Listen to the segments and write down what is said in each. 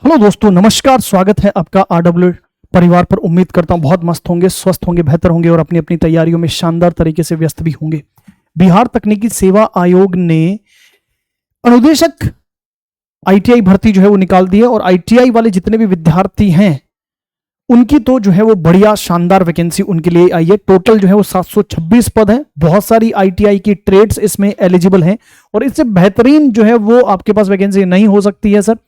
Hello दोस्तों, नमस्कार। स्वागत है आपका आरडब्ल्यू परिवार पर। उम्मीद करता हूं बहुत मस्त होंगे, स्वस्थ होंगे, बेहतर होंगे और अपनी अपनी तैयारियों में शानदार तरीके से व्यस्त भी होंगे। बिहार तकनीकी सेवा आयोग ने अनुदेशक आईटीआई भर्ती जो है वो निकाल दी है और आईटीआई वाले जितने भी विद्यार्थी हैं उनकी तो जो है वो बढ़िया शानदार वैकेंसी उनके लिए आई है। टोटल जो है वो 726 पद हैं। बहुत सारी आईटीआई की ट्रेड्स इसमें एलिजिबल हैं और इससे बेहतरीन जो है वो आपके पास वैकेंसी नहीं हो सकती है सर।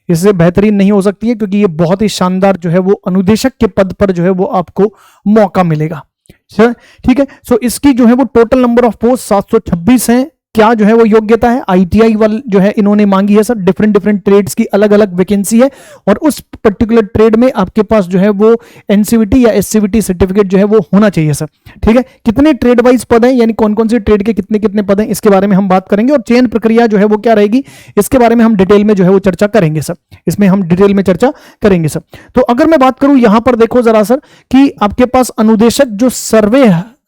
इससे बेहतरीन नहीं हो सकती है क्योंकि ये बहुत ही शानदार जो है वो अनुदेशक के पद पर जो है वो आपको मौका मिलेगा। ठीक है। सो इसकी जो है वो टोटल नंबर ऑफ पोस्ट 726 हैं। क्या जो है वो योग्यता है आईटीआई वाले जो है इन्होंने मांगी है सर। डिफरेंट डिफरेंट ट्रेड्स की अलग अलग वैकेंसी है और उस पर्टिकुलर ट्रेड में आपके पास जो है वो एनसीवीटी या एससीवीटी सर्टिफिकेट जो है वो होना चाहिए सर। ठीक है। कितने ट्रेड वाइज पद हैं, यानी कौन कौन से ट्रेड के कितने कितने पद हैं, इसके बारे में हम बात करेंगे और चयन प्रक्रिया जो है वो क्या रहेगी इसके बारे में हम डिटेल में जो है वो चर्चा करेंगे सर। इसमें हम डिटेल में चर्चा करेंगे सर। तो अगर मैं बात करूं यहां पर देखो जरा सर कि आपके पास अनुदेशक जो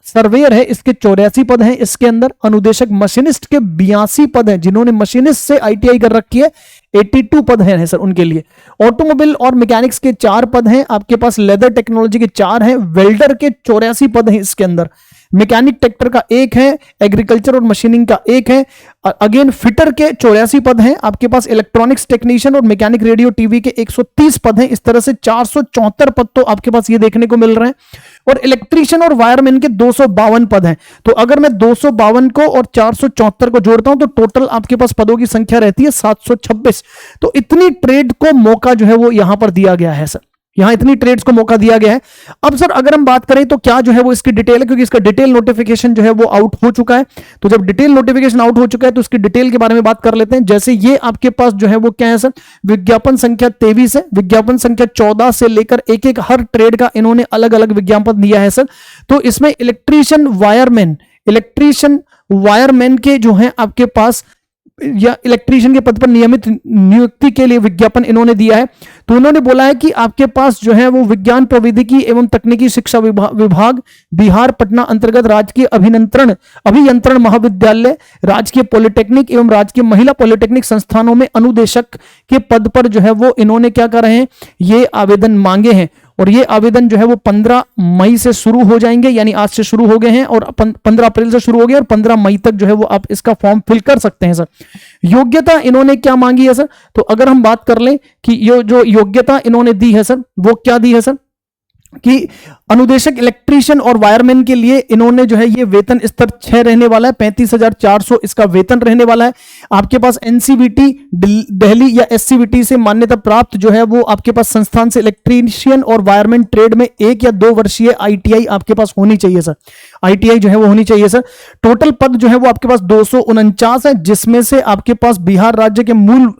सर्वेयर है इसके 84 पद हैं। इसके अंदर अनुदेशक मशीनिस्ट के 82 पद हैं। जिन्होंने मशीनिस्ट से आईटीआई कर रखी है 82 पद हैं सर उनके लिए। ऑटोमोबाइल और मैकेनिक्स के 4 पद हैं आपके पास। लेदर टेक्नोलॉजी के 4 हैं। वेल्डर के 84 पद हैं इसके अंदर। मैकेनिक ट्रैक्टर का 1 है। एग्रीकल्चर और मशीनिंग का 1 है। अगेन फिटर के 84 पद हैं आपके पास। इलेक्ट्रॉनिक्स टेक्नीशियन और मैकेनिक रेडियो टीवी के 130 पद हैं। इस तरह से 474 पद तो आपके पास ये देखने को मिल रहे हैं और इलेक्ट्रीशियन और वायरमैन के 252 पद हैं। तो अगर मैं 252 को और 474 को जोड़ता हूं तो टोटल आपके पास पदों की संख्या रहती है 726। तो इतनी ट्रेड को मौका जो है वो यहां पर दिया गया है सर। यहां इतनी ट्रेड्स को मौका दिया गया है। अब सर अगर हम बात करें तो क्या जो है वो इसकी डिटेल है, क्योंकि इसका डिटेल नोटिफिकेशन जो है वो आउट हो चुका है। तो जब डिटेल नोटिफिकेशन आउट हो चुका है तो इसकी डिटेल के बारे में बात कर लेते हैं। जैसे ये आपके पास जो है वो क्या है सर, विज्ञापन संख्या 23 है। विज्ञापन संख्या 14 से लेकर एक एक हर ट्रेड का इन्होंने अलग अलग विज्ञापन दिया है सर। तो इसमें इलेक्ट्रीशियन वायरमैन के जो है आपके पास या इलेक्ट्रीशियन के पद पर नियमित नियुक्ति के लिए विज्ञापन इन्होंने दिया है। तो उन्होंने बोला है कि आपके पास जो है वो विज्ञान प्रौद्योगिकी एवं तकनीकी शिक्षा विभाग बिहार पटना अंतर्गत राजकीय अभियंत्रण महाविद्यालय, राजकीय पॉलिटेक्निक एवं राजकीय महिला पॉलिटेक्निक संस्थानों में अनुदेशक के पद पर जो है वो इन्होंने क्या कर रहे हैं, ये आवेदन मांगे हैं। और ये आवेदन जो है वो 15 मई से शुरू हो जाएंगे, यानी आज से शुरू हो गए हैं और 15 अप्रैल से शुरू हो गए और 15 मई तक जो है वो आप इसका फॉर्म फिल कर सकते हैं सर। योग्यता इन्होंने क्या मांगी है सर, तो अगर हम बात कर लें कि ये जो योग्यता इन्होंने दी है सर वो क्या दी है सर कि अनुदेशक इलेक्ट्रीशियन और वायरमैन के लिए इन्होंने जो है ये वेतन स्तर 6 रहने वाला है। 35,400 इसका वेतन रहने वाला है। आपके पास एनसीवीटी दिल्ली या एससीवीटी से मान्यता प्राप्त जो है वो आपके पास संस्थान से इलेक्ट्रीशियन और वायरमैन ट्रेड में 1 या 2 वर्षीय आईटीआई आपके पास होनी चाहिए सर। आईटीआई जो है वो होनी चाहिए सर। टोटल पद जो है वो आपके पास 249 है, जिसमें से आपके पास बिहार राज्य के मूल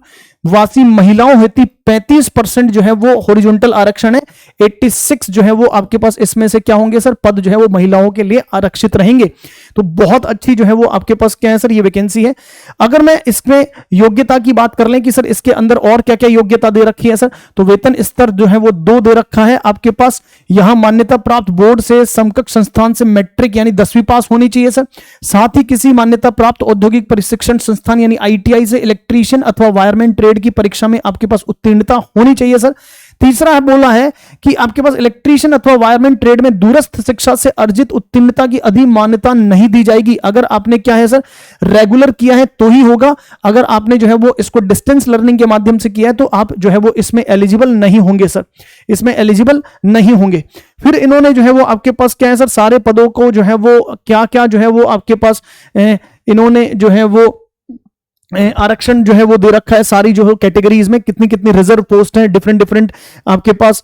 वासी महिलाओं हेतु 35% जो है वो हॉरिजॉन्टल आरक्षण है। 86 जो है वो आपके पास इसमें से क्या होंगे सर, पद जो है वो महिलाओं के लिए आरक्षित रहेंगे। तो बहुत अच्छी जो है वो आपके पास क्या है सर, ये वैकेंसी है। अगर मैं इसमें योग्यता की बात कर लें कि सर इसके अंदर और क्या क्या योग्यता दे रखी है सर, तो वेतन स्तर जो है वो 2 दे रखा है आपके पास। यहां मान्यता प्राप्त बोर्ड से समकक्ष संस्थान से मैट्रिक यानी 10वीं पास होनी चाहिए सर। साथ ही किसी मान्यता प्राप्त औद्योगिक प्रशिक्षण संस्थान यानी आईटीआई से इलेक्ट्रीशियन अथवा वायरमैन ट्रेड की परीक्षा में आपके पास उत्तीर्णता होनी चाहिए सर। तीसरा है बोला है कि आपके पास इलेक्ट्रीशियन अथवा वायरमैन ट्रेड में दूरस्थ शिक्षा से अर्जित उत्तीर्णता की अधिक मान्यता नहीं दी जाएगी। अगर आपने क्या है सर रेगुलर किया है तो ही होगा। अगर आपने जो है वो इसको डिस्टेंस लर्निंग के माध्यम से किया है तो आप जो है वो इसमें एलिजिबल नहीं होंगे सर, इसमें एलिजिबल नहीं होंगे। फिर इन्होंने जो है वो आपके पास क्या है सर, सारे पदों को जो है वो क्या क्या जो है वो आपके पास इन्होंने जो है वो आरक्षण जो है वो दे रखा है। सारी जो है कैटेगरीज में कितनी कितनी रिजर्व पोस्ट है डिफरेंट आपके पास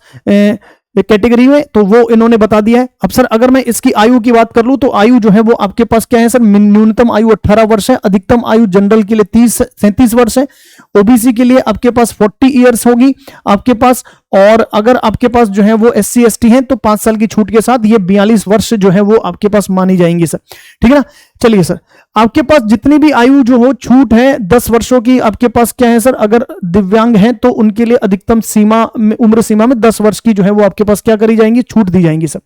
कैटेगरी में, तो वो इन्होंने बता दिया है। अब सर अगर मैं इसकी आयु की बात कर लूं तो आयु जो है वो आपके पास क्या है सर, न्यूनतम आयु 18 वर्ष है। अधिकतम आयु जनरल के लिए 37 वर्ष है। ओबीसी के लिए आपके पास 40 ईयर्स होगी आपके पास। और अगर आपके पास जो है वो SC ST हैं तो 5 साल की छूट के साथ ये 42 वर्ष जो है वो आपके पास मानी जाएंगी सर। ठीक है ना। चलिए सर, आपके पास जितनी भी आयु जो हो छूट है 10 वर्षों की आपके पास क्या है सर, अगर दिव्यांग हैं तो उनके लिए अधिकतम सीमा में उम्र सीमा में 10 वर्ष की जो है वो आपके पास क्या करी जाएंगी, छूट दी जाएंगी सर।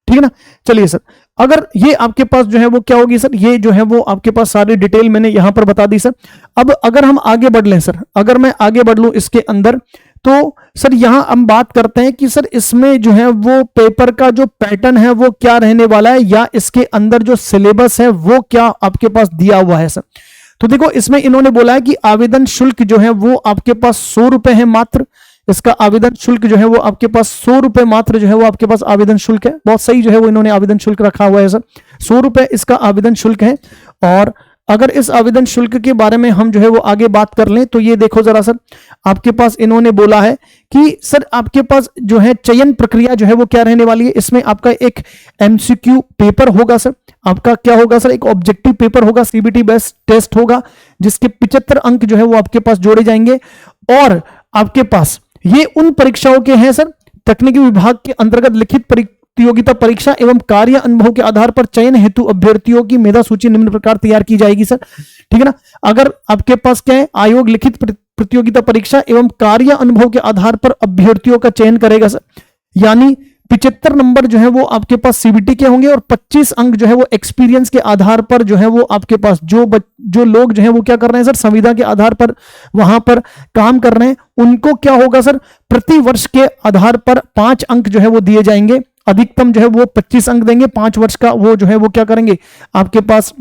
ठीक है ना। चलिए सर, अगर ये आपके पास जो है वो क्या होगी सर, ये जो है वो आपके पास सारी डिटेल मैंने यहां पर बता दी सर। अब अगर हम आगे बढ़ लें सर, अगर मैं आगे बढ़ लूं इसके अंदर तो सर यहां हम बात करते हैं कि सर इसमें जो है वो पेपर का जो पैटर्न है वो क्या रहने वाला है, या इसके अंदर जो सिलेबस है वो क्या आपके पास दिया हुआ है सर। तो देखो इसमें इन्होंने बोला है कि आवेदन शुल्क जो है वो आपके पास 100 रुपए है मात्र। इसका आवेदन शुल्क जो है वो आपके पास 100 रुपए मात्र जो है वो आपके पास आवेदन शुल्क है। बहुत सही जो है वो इन्होंने आवेदन शुल्क रखा हुआ है सर, 100 रुपए इसका आवेदन शुल्क है। और अगर इस आवेदन शुल्क के बारे में हम जो है वो आगे बात कर लें तो ये देखो जरा सर, आपके पास इन्होंने बोला है कि सर आपके पास जो है चयन प्रक्रिया जो है वो क्या रहने वाली है। इसमें आपका एक एमसीक्यू पेपर होगा सर, आपका क्या होगा सर, एक ऑब्जेक्टिव पेपर होगा, सीबीटी बेस्ड टेस्ट होगा, जिसके 75 अंक जो है वो आपके पास जोड़े जाएंगे। और आपके पास ये उन परीक्षाओं के हैं सर, तकनीकी विभाग के अंतर्गत लिखित प्रतियोगिता परीक्षा एवं कार्य अनुभव के आधार पर चयन हेतु अभ्यर्थियों की मेधा सूची निम्न प्रकार तैयार की जाएगी सर, ठीक है ना। अगर आपके पास क्या है, आयोग लिखित प्रतियोगिता परीक्षा एवं कार्य अनुभव के आधार पर अभ्यर्थियों का चयन करेगा सर, यानी 75 नंबर जो है वो आपके पास सीबीटी के होंगे और 25 अंक जो है वो एक्सपीरियंस के आधार पर जो है वो आपके पास जो लोग जो है वो क्या कर रहे हैं सर, संविदा के आधार पर वहां पर काम कर रहे हैं, उनको क्या होगा सर, प्रति वर्ष के आधार पर 5 अंक जो है वो दिए जाएंगे। अधिकतम जो है वो 25 अंक देंगे, 5 वर्ष का वो जो है वो क्या करेंगे आपके पास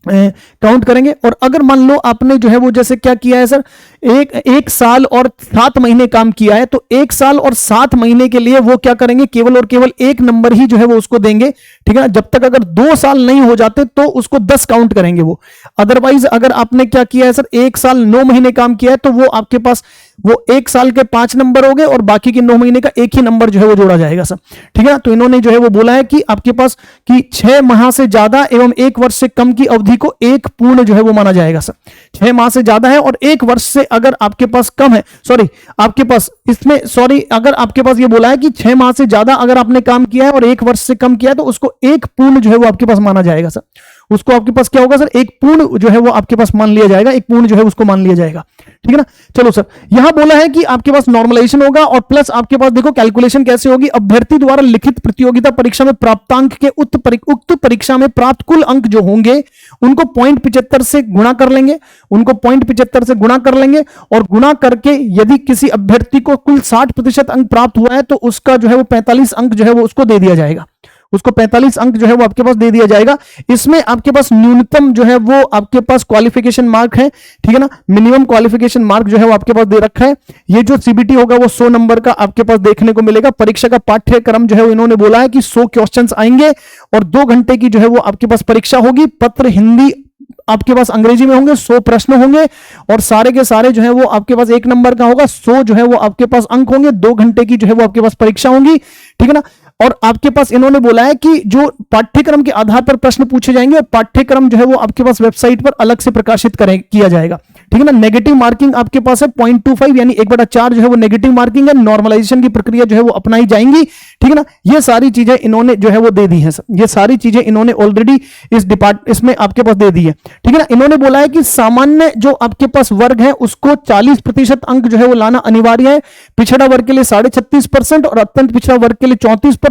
काउंट करेंगे। और अगर मान लो आपने जो है वो जैसे क्या किया है सर, एक साल और 7 महीने काम किया है, तो 1 साल और 7 महीने के लिए वो क्या करेंगे, केवल और केवल 1 नंबर ही जो है वो उसको देंगे, ठीक है ना। जब तक अगर 2 साल नहीं हो जाते तो उसको 10 काउंट करेंगे वो। अदरवाइज अगर आपने क्या किया है सर, 1 साल 9 महीने काम किया है, तो वो आपके पास वो 1 साल के 5 नंबर हो गए और बाकी के 9 महीने का एक ही नंबर जो है वो जोड़ा जाएगा सर, ठीक है ना। तो इन्होंने जो है वो बोला है कि आपके पास कि 6 माह से ज्यादा एवं 1 वर्ष से कम की अवधि को एक पूर्ण जो है वो माना जाएगा सर। 6 माह से ज्यादा है और 1 वर्ष से अगर आपके पास कम है, आपके पास इसमें अगर आपके पास ये बोला है कि 6 माह से ज्यादा अगर आपने काम किया है और 1 वर्ष से कम किया है, तो उसको एक पूर्ण जो है वो आपके पास माना जाएगा सर। उसको आपके पास क्या होगा सर, एक पूर्ण जो है वो आपके पास मान लिया जाएगा, एक पूर्ण जो है उसको मान लिया जाएगा, ठीक है ना। चलो सर, यहां बोला है कि आपके पास नॉर्मलाइजेशन होगा और प्लस आपके पास देखो कैलकुलेशन कैसे होगी, अभ्यर्थी द्वारा लिखित प्रतियोगिता परीक्षा में प्राप्तांक के उक्त परीक्षा में प्राप्त कुल अंक जो होंगे उनको 0.75 से गुणा कर लेंगे, उनको 0.75 से गुणा कर लेंगे और गुणा करके यदि किसी अभ्यर्थी को कुल 60% अंक प्राप्त हुआ है तो उसका जो है वो 45 अंक जो है वो उसको दे दिया जाएगा, उसको 45 अंक जो है वो आपके पास दे दिया जाएगा। इसमें आपके पास न्यूनतम जो है वो आपके पास क्वालिफिकेशन मार्क है, ठीक है ना, मिनिमम क्वालिफिकेशन मार्क जो है वो आपके पास दे रखा है। ये जो सीबीटी होगा वो 100 नंबर का आपके पास देखने को मिलेगा। परीक्षा का पाठ्यक्रम जो है इन्होंने बोला है कि 100 क्वेश्चंस आएंगे और 2 घंटे की जो है वो आपके पास परीक्षा होगी। पत्र हिंदी आपके पास अंग्रेजी में होंगे, 100 प्रश्न होंगे और सारे के सारे जो है वो आपके पास 1 नंबर का होगा, 100 जो है वो आपके पास अंक होंगे, 2 घंटे की जो है वो आपके पास परीक्षा होंगी, ठीक है ना। और आपके पास इन्होंने बोला है कि जो पाठ्यक्रम के आधार पर प्रश्न पूछे जाएंगे और पाठ्यक्रम जो है वो आपके पास वेबसाइट पर अलग से प्रकाशित किया जाएगा, ठीक है ना। नेगेटिव मार्किंग आपके पास है 0.25 यानी 1/4 जो है वो नेगेटिव मार्किंग है। नॉर्मलाइजेशन की प्रक्रिया जो है वो अपनाई जाएंगी, ठीक है ना। ये सारी चीजें इन्होंने जो है वो दे दी है, ये सारी चीजें इन्होंने ऑलरेडी इसमें आपके पास दे दी है, ठीक है ना। इन्होंने बोला है कि सामान्य जो आपके पास वर्ग है उसको 40% अंक जो है वो लाना अनिवार्य है, पिछड़ा वर्ग के लिए 36.5% और अत्यंत पिछड़ा वर्ग के लिए 34%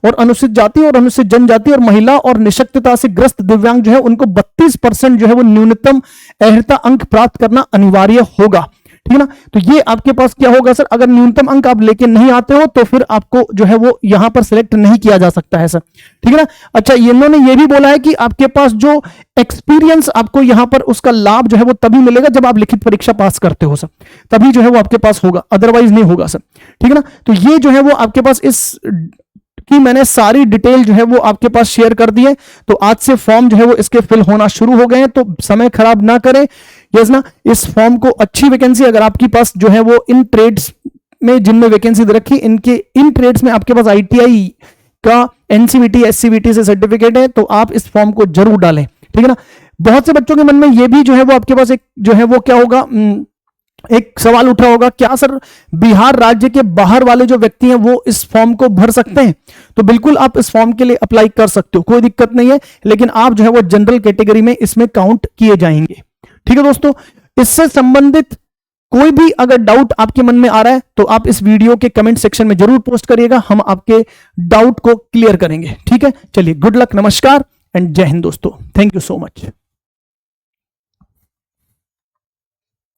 और अनुसूचित जाति और अनुसूचित जनजाति और महिला और निशक्तता से ग्रस्त दिव्यांग जो है उनको 32% जो है वो न्यूनतम अर्हता अंक प्राप्त करना अनिवार्य होगा, ठीक है ना। तो ये आपके पास क्या होगा सर, अगर न्यूनतम अंक आप लेके नहीं आते हो तो फिर आपको जो है वो यहां पर सिलेक्ट नहीं किया जा सकता है सर, ठीक है ना। अच्छा, इन्होंने ये भी बोला है कि आपके पास जो एक्सपीरियंस आपको यहां पर उसका लाभ जो है वो तभी मिलेगा जब आप लिखित परीक्षा पास करते हो सर, तभी जो है वो आपके पास होगा, अदरवाइज नहीं होगा सर, ठीक है ना। तो ये जो है वो आपके पास इस कि मैंने सारी डिटेल जो है वो आपके पास शेयर कर दी है। तो आज से फॉर्म जो है वो इसके फिल होना शुरू हो गए हैं, तो समय खराब ना करें, यस ना। इस फॉर्म को अच्छी वैकेंसी अगर आपके पास जो है वो इन ट्रेड्स में जिनमें वैकेंसी दे रखी, इन ट्रेड्स में आपके पास ITI का NCVT SCVT से सर्टिफिकेट है, तो आप इस फॉर्म को जरूर डालें, ठीक है ना। बहुत से बच्चों के मन में ये भी जो है वो आपके पास एक जो है वो क्या होगा, एक सवाल उठा होगा, क्या सर बिहार राज्य के बाहर वाले जो व्यक्ति हैं वो इस फॉर्म को भर सकते हैं? तो बिल्कुल आप इस फॉर्म के लिए अप्लाई कर सकते हो, कोई दिक्कत नहीं है, लेकिन आप जो है वो जनरल कैटेगरी में इसमें काउंट किए जाएंगे, ठीक है दोस्तों। इससे संबंधित कोई भी अगर डाउट आपके मन में आ रहा है तो आप इस वीडियो के कमेंट सेक्शन में जरूर पोस्ट करिएगा, हम आपके डाउट को क्लियर करेंगे, ठीक है। चलिए, गुड लक, नमस्कार एंड जय हिंद दोस्तों, थैंक यू सो मच।